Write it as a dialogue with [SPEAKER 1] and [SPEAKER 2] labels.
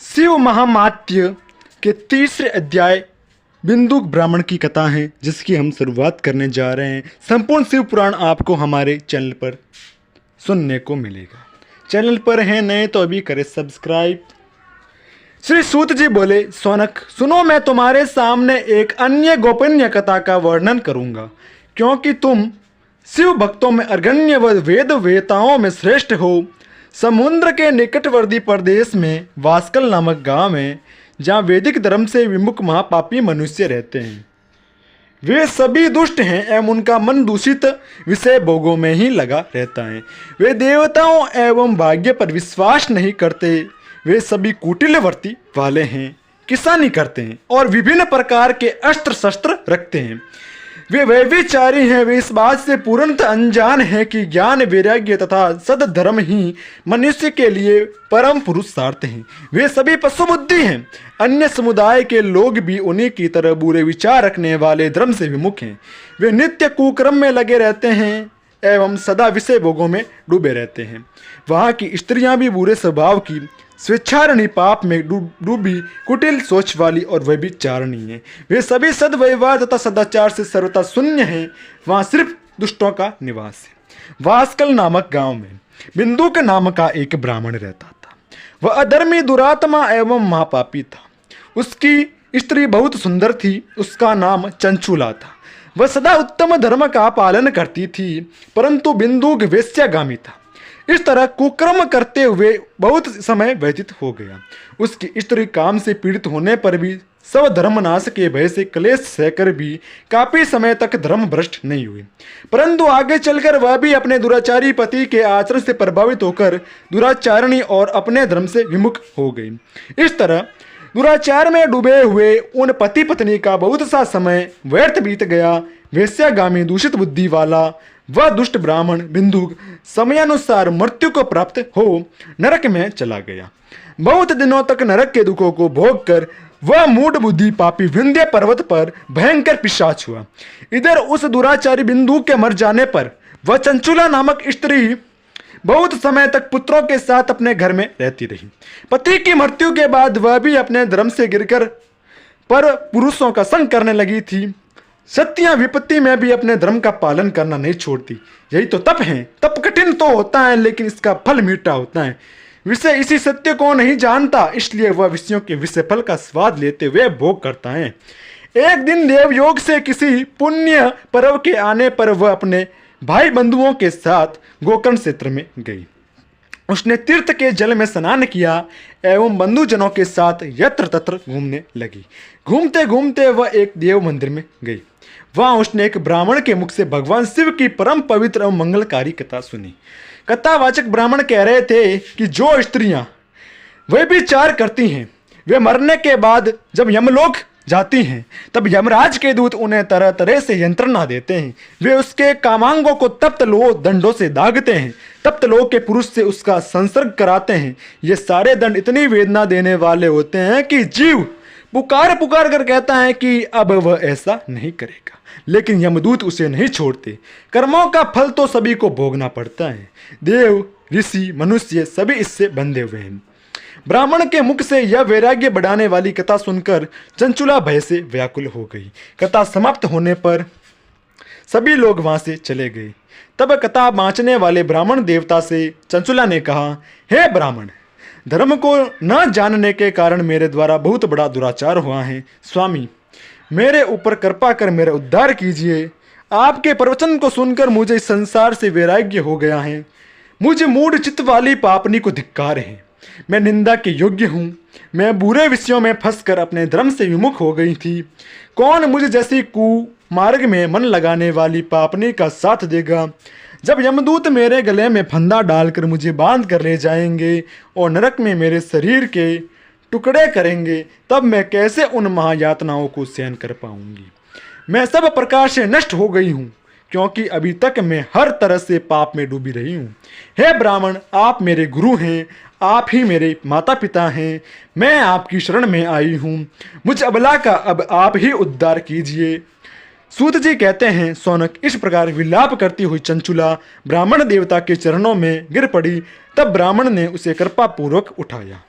[SPEAKER 1] शिव महामात्य के तीसरे अध्याय बिंदुक ब्राह्मण की कथा है, जिसकी हम शुरुआत करने जा रहे हैं। संपूर्ण शिव पुराण आपको हमारे चैनल पर सुनने को मिलेगा। चैनल पर हैं नए तो अभी करें सब्सक्राइब। श्री सूत जी बोले, सौनक सुनो, मैं तुम्हारे सामने एक अन्य गोपनीय कथा का वर्णन करूंगा, क्योंकि तुम शिव भक्तों में अग्रण्य व वेद वेताओं में श्रेष्ठ हो। समुद्र के निकटवर्ती प्रदेश में वास्कल नामक गांव है, जहां वैदिक धर्म से विमुख महापापी मनुष्य रहते हैं। वे सभी दुष्ट हैं एवं उनका मन दूषित विषय भोगों में ही लगा रहता है। वे देवताओं एवं भाग्य पर विश्वास नहीं करते। वे सभी कुटिल वृत्ति वाले हैं, किसानी करते हैं और विभिन्न प्रकार के अस्त्र शस्त्र रखते हैं। वे व्यभिचारी हैं। वे इस बात से पूर्णतः अनजान हैं कि ज्ञान, वैराग्य तथा सद्धर्म ही मनुष्य के लिए परम पुरुषार्थ हैं। वे सभी पशु बुद्धि हैं। अन्य समुदाय के लोग भी उन्हीं की तरह बुरे विचार रखने वाले धर्म से विमुख हैं। वे नित्य कुकर्म में लगे रहते हैं एवं सदा विषय भोगों में डूबे रहते हैं। वहाँ की स्त्रियां भी बुरे स्वभाव की, स्वेच्छारणी, पाप में डूबी, कुटिल सोच वाली और व्यभिचारिणी है। वे सभी सद्व्यवहार तथा सदाचार से सर्वथा शून्य हैं। वहाँ सिर्फ दुष्टों का निवास है। वास्कल नामक गांव में बिंदुक नाम का एक ब्राह्मण रहता था। वह अधर्मी, दुरात्मा एवं महापापी था। उसकी स्त्री बहुत सुंदर थी। उसका नाम चंचुला था। वह सदा उत्तम धर्म का पालन करती थी, परंतु बिंदुक वेश्यागामी था। इस तरह कुकर्म करते हुए बहुत समय व्यतीत हो गया। उसकी स्त्री काम से पीड़ित होने पर भी सब धर्मनाश के भय से क्लेश सहकर भी काफी समय तक धर्म भ्रष्ट नहीं हुई, परंतु आगे चलकर वह भी अपने दुराचारी पति के आचरण से प्रभावित होकर दुराचारणी और अपने धर्म से विमुख हो गई। इस तरह दुराचार में डूबे हुए उन पति पत्नी का बहुत सा समय व्यर्थ बीत गया। वेश्यागामी, दूषित बुद्धि वाला वह दुष्ट ब्राह्मण बिंदुक समयानुसार मृत्यु को प्राप्त हो नरक में चला गया। बहुत दिनों तक नरक के दुखों को भोग कर वह मूढ़ बुद्धि पापी विंध्य पर्वत पर भयंकर पिशाच हुआ। इधर उस दुराचारी बिंदुक के मर जाने पर वह चंचुला नामक स्त्री बहुत समय तक पुत्रों के साथ अपने घर में रहती रही। पति की मृत्यु के बाद वह भी अपने धर्म से गिरकर पर पुरुषों का संग करने लगी थी। सत्या विपत्ति में भी अपने धर्म का पालन करना नहीं छोड़ती। यही तो तप है। तप कठिन तो होता है, लेकिन इसका फल मीठा होता है। विषय इसी सत्य को नहीं जानता, इसलिए वह विषयों के विषय फल का स्वाद लेते हुए भोग करता है। एक दिन देवयोग से किसी पुण्य पर्व के आने पर वह अपने भाई बंधुओं के साथ गोकर्ण क्षेत्र में गई। उसने तीर्थ के जल में स्नान किया एवं बंधुजनों के साथ यत्र तत्र घूमने लगी। घूमते घूमते वह एक देव मंदिर में गई। वहां उसने एक ब्राह्मण के मुख से भगवान शिव की परम पवित्र एवं मंगलकारी कथा सुनी। कथावाचक ब्राह्मण कह रहे थे कि जो स्त्रियां व्यभिचार करती हैं, वे मरने के बाद जब यमलोक जाती हैं, तब यमराज के दूत उन्हें तरह तरह से यंत्रणा देते हैं। वे उसके कामांगों को तप्त लोह दंडों से दागते हैं। तप्त लोह के पुरुष से उसका संसर्ग कराते हैं। ये सारे दंड इतनी वेदना देने वाले होते हैं कि जीव पुकार पुकार कर कहता है कि अब वह ऐसा नहीं करेगा, लेकिन यमदूत उसे नहीं छोड़ते। कर्मों का फल तो सभी को भोगना पड़ता है। देव, ऋषि, मनुष्य सभी इससे बंधे हुए हैं। ब्राह्मण के मुख से यह वैराग्य बढ़ाने वाली कथा सुनकर चंचुला भय से व्याकुल हो गई। कथा समाप्त होने पर सभी लोग वहां से चले गए। तब कथा बांचने वाले ब्राह्मण देवता से चंचुला ने कहा, हे ब्राह्मण, धर्म को न जानने के कारण मेरे द्वारा बहुत बड़ा दुराचार हुआ है। स्वामी, मेरे ऊपर कृपा कर मेरा उद्धार कीजिए। आपके प्रवचन को सुनकर मुझे इस संसार से वैराग्य हो गया है। मुझे मूढ़ चित्त वाली पापनी को धिक्कार है। मैं निंदा के योग्य हूँ। मैं बुरे विषयों में फंसकर अपने धर्म से विमुख हो गई थी। कौन मुझे जैसी कुमार्ग में मन लगाने वाली पापनी का साथ देगा? जब यमदूत मेरे गले में फंदा डालकर मुझे बांध कर ले जाएंगे और नरक में मेरे शरीर के टुकड़े करेंगे, तब मैं कैसे उन महायातनाओं को सहन कर पाऊंगी? मैं सब प्रकार से नष्ट हो गई हूँ, क्योंकि अभी तक मैं हर तरह से पाप में डूबी रही हूँ। हे ब्राह्मण, आप मेरे गुरु हैं। आप ही मेरे माता पिता हैं। मैं आपकी शरण में आई हूँ। मुझ अबला का अब आप ही उद्धार कीजिए। सूत जी कहते हैं, सौनक, इस प्रकार विलाप करती हुई चंचुला ब्राह्मण देवता के चरणों में गिर पड़ी। तब ब्राह्मण ने उसे कृपा पूर्वक उठाया।